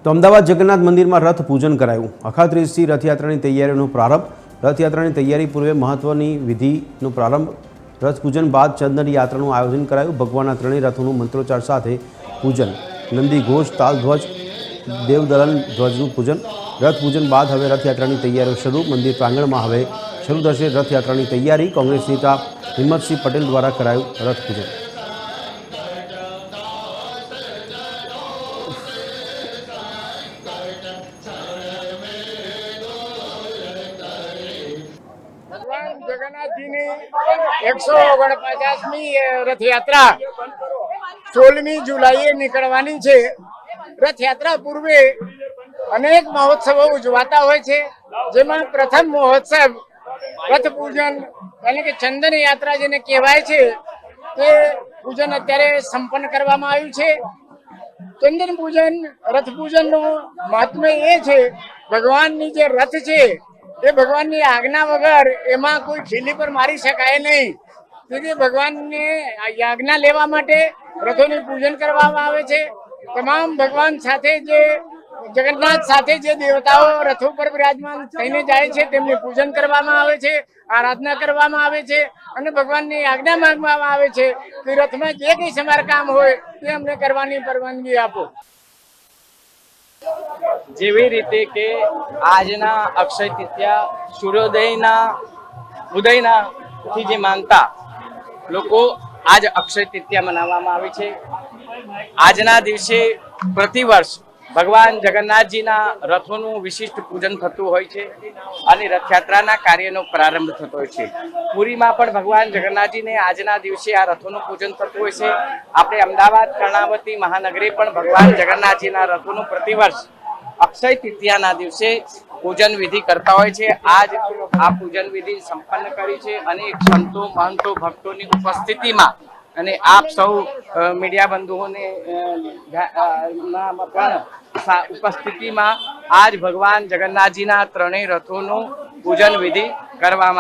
તો અમદાવાદ જગન્નાથ મંદિરમાં રથ પૂજન કરાયું। અખાત્રીજથી રથયાત્રાની તૈયારીનો પ્રારંભ। રથયાત્રાની તૈયારી પૂર્વે મહત્વની વિધિનો પ્રારંભ। રથ પૂજન બાદ ચંદન યાત્રાનું આયોજન કરાયું। ભગવાનના ત્રણેય રથોનું મંત્રોચ્ચાર સાથે પૂજન। નંદી ઘોષ, તાલ ધ્વજ, દેવદલન ધ્વજનું પૂજન। રથ પૂજન બાદ હવે રથયાત્રાની તૈયારીઓ શરૂ। મંદિર પ્રાંગણમાં હવે શરૂ થશે રથયાત્રાની તૈયારી। કોંગ્રેસ નેતા હિંમતસિંહ પટેલ દ્વારા કરાયું રથ પૂજન। ભગવાન જગન્નાથજીની 149મી રથયાત્રા 16મી જુલાઈએ નીકળવાની છે। રથયાત્રા પૂર્વે અનેક મહોત્સવો ઉજવાતા હોય છે, જેમાં પ્રથમ મહોત્સવ રથ પૂજન એટલે કે ચંદન યાત્રા જેને કહેવાય છે તે પૂજન અત્યારે સંપન્ન કરવામાં આવ્યું છે। ચંદન પૂજન, રથ પૂજનનું મહાત્મ્ય એ છે, ભગવાનની જે રથ છે એ ભગવાનની આજ્ઞા વગર એમાં કોઈ ખીલી પર મારી શકાય નહીં। તેથી ભગવાનને આજ્ઞા લેવા માટે રથોનું પૂજન કરવામાં આવે છે। તમામ ભગવાન સાથે જે જગન્નાથ સાથે જે દેવતાઓ રથો પર વિરાજમાન થઈને જાય છે તેમનું પૂજન કરવામાં આવે છે, આરાધના કરવામાં આવે છે અને ભગવાનની આજ્ઞા માંગવામાં આવે છે કે રથમાં જે કંઈ સમારકામ હોય તે અમને કરવાની પરવાનગી આપો। જેવી રીતે કે આજના અક્ષય તૃતીયા સૂર્યોદયના ઉદયના થી જે માનતા લોકો આજ અક્ષય તૃતીયા મનાવવામાં આવે છે। આજના દિવસે પ્રતિવર્ષ ભગવાન જગન્નાથજીના રથોનું વિશિષ્ટ પૂજન થતું હોય છે અને રથયાત્રાના કાર્યનો પ્રારંભ થતો હોય છે। પુરીમાં પણ ભગવાન જગન્નાથજીને આજના દિવસે આ રથોનું પૂજન થતું હોય છે। આપણે અમદાવાદ કર્ણાવતી મહાનગરે પણ ભગવાન જગન્નાથજીના રથોનું પ્રતિવર્ષ અક્ષય તૃતીયાના દિવસે પૂજન વિધિ કરતા હોય છે। આજ આ પૂજન વિધિ સંપન્ન કરી છે અને સંતો, મહંતો, ભક્તોની ઉપસ્થિતિમાં અને આપ સૌ મીડિયા બંધુઓને ઉપસ્થિતિમાં આજ ભગવાન જગન્નાથજીના ત્રણેય રથોનું પૂજન વિધિ કરવામાં